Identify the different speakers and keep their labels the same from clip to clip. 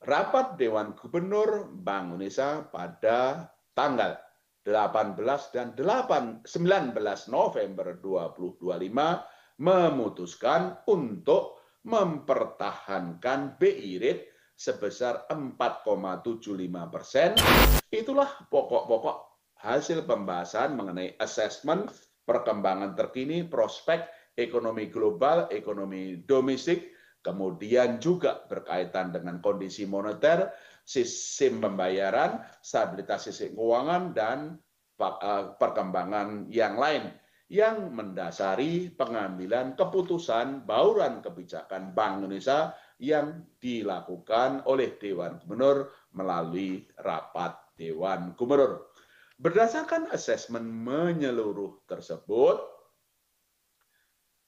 Speaker 1: Rapat Dewan Gubernur Bank Indonesia pada tanggal 18 dan 19 November 2025 memutuskan untuk mempertahankan BI rate sebesar 4,75%. Itulah pokok-pokok hasil pembahasan mengenai asesmen perkembangan terkini prospek ekonomi global, ekonomi domestik, kemudian juga berkaitan dengan kondisi moneter, sistem pembayaran, stabilitas sistem keuangan, dan perkembangan yang lain yang mendasari pengambilan keputusan bauran kebijakan Bank Indonesia yang dilakukan oleh Dewan Gubernur melalui rapat Dewan Gubernur. Berdasarkan asesmen menyeluruh tersebut,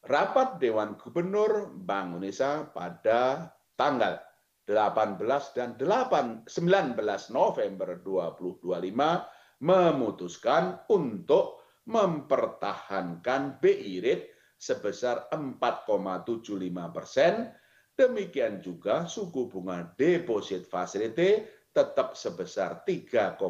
Speaker 1: Rapat Dewan Gubernur Bank Indonesia pada tanggal 18 dan 19 November 2025 memutuskan untuk mempertahankan BI rate sebesar 4,75%. Demikian juga suku bunga deposit facility tetap sebesar 3,75%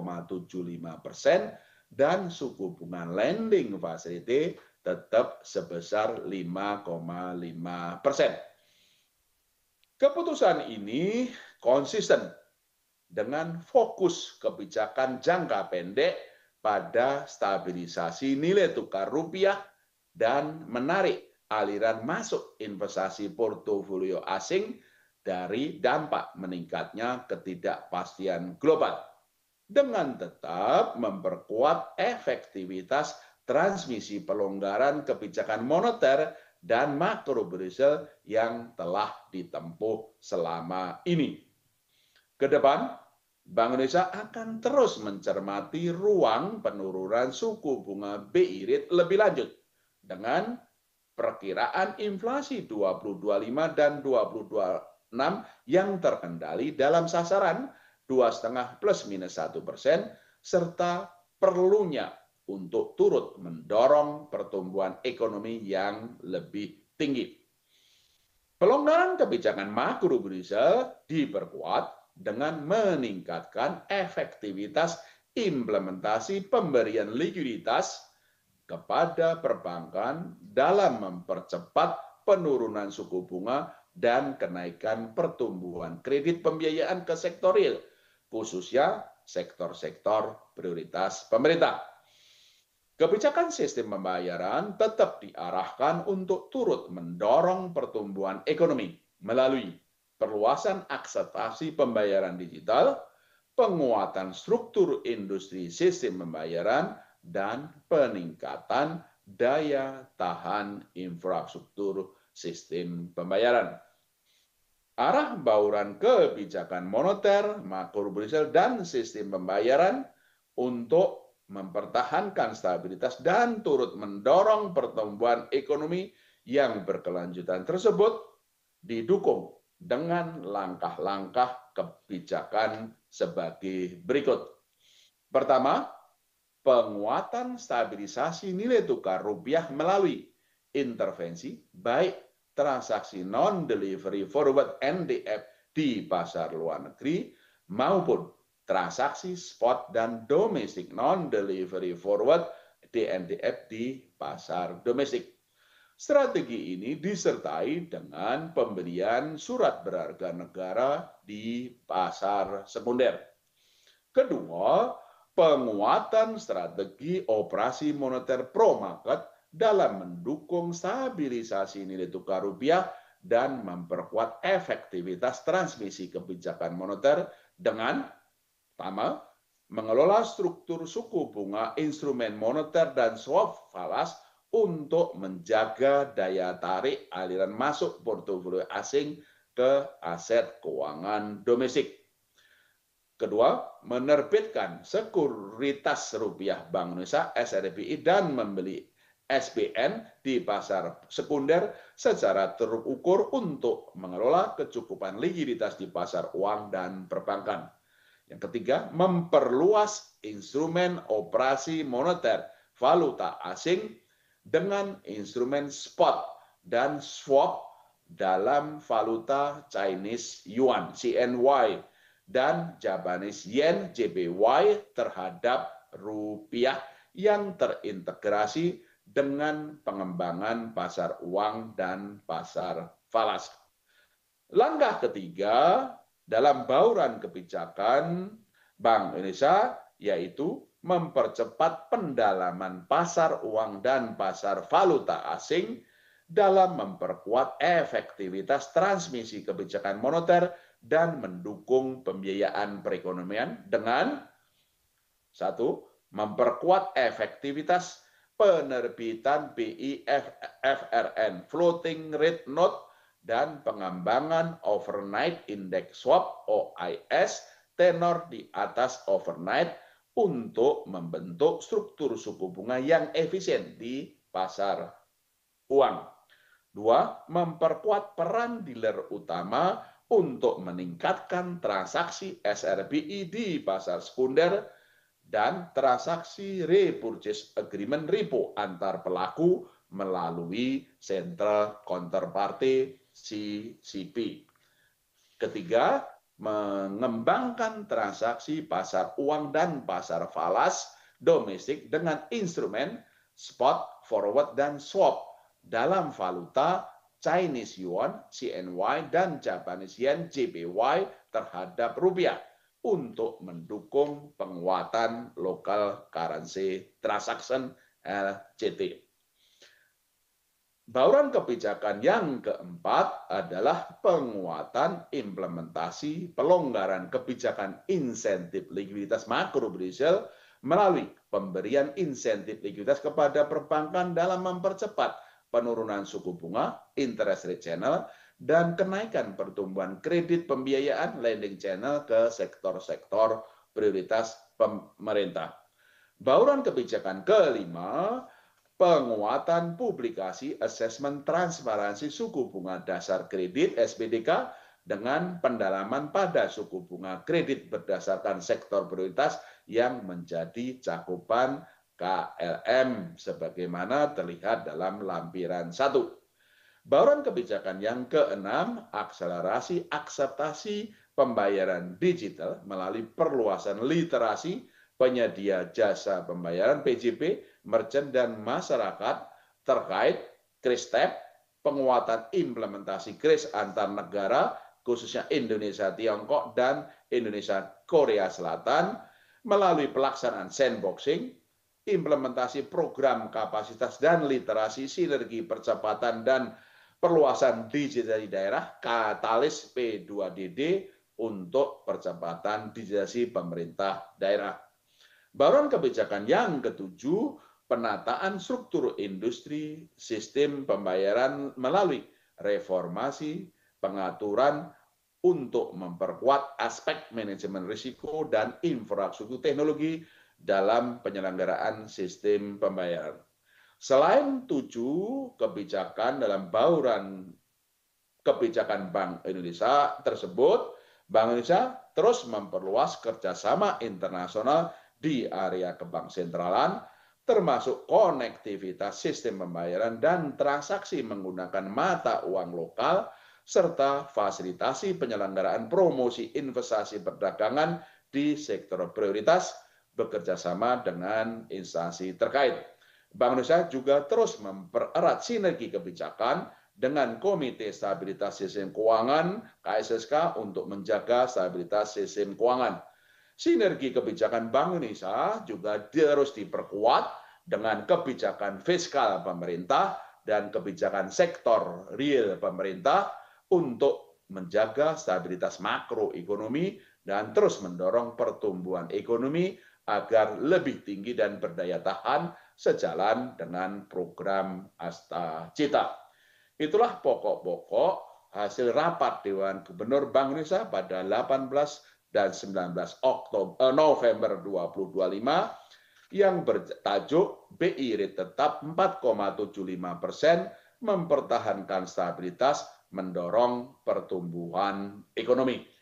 Speaker 1: dan suku bunga lending facility tetap sebesar 5,5%. Keputusan ini konsisten dengan fokus kebijakan jangka pendek pada stabilisasi nilai tukar rupiah dan menarik aliran masuk investasi portofolio asing dari dampak meningkatnya ketidakpastian global, dengan tetap memperkuat efektivitas transmisi pelonggaran kebijakan moneter dan makrobudensial yang telah ditempuh selama ini. Kedepan, Bank Indonesia akan terus mencermati ruang penurunan suku bunga BI rate lebih lanjut dengan perkiraan inflasi 2025 dan 2026 yang terkendali dalam sasaran 2,5 plus minus 1%, serta perlunya untuk turut mendorong pertumbuhan ekonomi yang lebih tinggi. Pelonggaran kebijakan makrobudensial diperkuat dengan meningkatkan efektivitas implementasi pemberian likuiditas kepada perbankan dalam mempercepat penurunan suku bunga dan kenaikan pertumbuhan kredit pembiayaan ke sektor real, khususnya sektor-sektor prioritas pemerintah. Kebijakan sistem pembayaran tetap diarahkan untuk turut mendorong pertumbuhan ekonomi melalui perluasan akseptasi pembayaran digital, penguatan struktur industri sistem pembayaran, dan peningkatan daya tahan infrastruktur sistem pembayaran. Arah bauran kebijakan moneter, makrobudensial, dan sistem pembayaran untuk mempertahankan stabilitas dan turut mendorong pertumbuhan ekonomi yang berkelanjutan tersebut didukung dengan langkah-langkah kebijakan sebagai berikut. Pertama, penguatan stabilisasi nilai tukar rupiah melalui intervensi baik transaksi non-delivery forward NDF di pasar luar negeri maupun transaksi spot dan domestik non-delivery forward DNDF di pasar domestik. Strategi ini disertai dengan pembelian surat berharga negara di pasar sekunder. Kedua, penguatan strategi operasi moneter pro market dalam mendukung stabilisasi nilai tukar rupiah dan memperkuat efektivitas transmisi kebijakan moneter dengan pertama, mengelola struktur suku bunga instrumen moneter dan swap falas untuk menjaga daya tarik aliran masuk portofolio asing ke aset keuangan domestik. Kedua, menerbitkan sekuritas rupiah Bank Indonesia (SRBI) dan membeli SBN di pasar sekunder secara terukur untuk mengelola kecukupan likuiditas di pasar uang dan perbankan. Yang ketiga, memperluas instrumen operasi moneter valuta asing dengan instrumen spot dan swap dalam valuta Chinese Yuan (CNY) dan Japanese Yen JPY terhadap rupiah yang terintegrasi dengan pengembangan pasar uang dan pasar falas. Langkah ketiga dalam bauran kebijakan Bank Indonesia yaitu mempercepat pendalaman pasar uang dan pasar valuta asing dalam memperkuat efektivitas transmisi kebijakan moneter dan mendukung pembiayaan perekonomian dengan satu, memperkuat efektivitas penerbitan BI FRN floating rate note dan pengembangan overnight index swap OIS tenor di atas overnight untuk membentuk struktur suku bunga yang efisien di pasar uang. Dua, memperkuat peran dealer utama untuk meningkatkan transaksi SRBI di pasar sekunder dan transaksi repurchase agreement repo antar pelaku melalui Central Counterparty CCP. Ketiga, mengembangkan transaksi pasar uang dan pasar falas domestik dengan instrumen spot, forward, dan swap dalam valuta Chinese Yuan, CNY, dan Japanese Yen, JPY terhadap rupiah untuk mendukung penguatan local currency transaction LCT. Bauran kebijakan yang keempat adalah penguatan implementasi pelonggaran kebijakan insentif likuiditas makrobudensial melalui pemberian insentif likuiditas kepada perbankan dalam mempercepat penurunan suku bunga, interest rate channel, dan kenaikan pertumbuhan kredit pembiayaan lending channel ke sektor-sektor prioritas pemerintah. Bauran kebijakan kelima, penguatan publikasi asesmen transparansi suku bunga dasar kredit SBDK dengan pendalaman pada suku bunga kredit berdasarkan sektor prioritas yang menjadi cakupan KLM sebagaimana terlihat dalam lampiran 1. Bauran kebijakan yang keenam, akselerasi akseptasi pembayaran digital melalui perluasan literasi penyedia jasa pembayaran PJP, merchant, dan masyarakat terkait KRIS-TEP, penguatan implementasi KRIS antar negara, khususnya Indonesia Tiongkok dan Indonesia Korea Selatan, melalui pelaksanaan sandboxing, implementasi program kapasitas dan literasi sinergi percepatan dan perluasan digital di daerah, katalis P2DD untuk percepatan digitalisasi pemerintah daerah. Bauran kebijakan yang ketujuh, penataan struktur industri sistem pembayaran melalui reformasi pengaturan untuk memperkuat aspek manajemen risiko dan infrastruktur teknologi dalam penyelenggaraan sistem pembayaran. Selain 7 kebijakan dalam bauran kebijakan Bank Indonesia tersebut, Bank Indonesia terus memperluas kerjasama internasional di area kebank sentralan, termasuk konektivitas sistem pembayaran dan transaksi menggunakan mata uang lokal, serta fasilitasi penyelenggaraan promosi investasi perdagangan di sektor prioritas bekerjasama dengan instansi terkait. Bank Indonesia juga terus mempererat sinergi kebijakan dengan Komite Stabilitas Sistem Keuangan KSSK untuk menjaga stabilitas sistem keuangan. Sinergi kebijakan Bank Indonesia juga terus diperkuat dengan kebijakan fiskal pemerintah dan kebijakan sektor real pemerintah untuk menjaga stabilitas makroekonomi dan terus mendorong pertumbuhan ekonomi agar lebih tinggi dan berdaya tahan sejalan dengan program Asta Cita. Itulah pokok-pokok hasil rapat Dewan Gubernur Bank Indonesia pada 18 dan 19 November 2025 yang bertajuk BI rate tetap 4,75% mempertahankan stabilitas mendorong pertumbuhan ekonomi.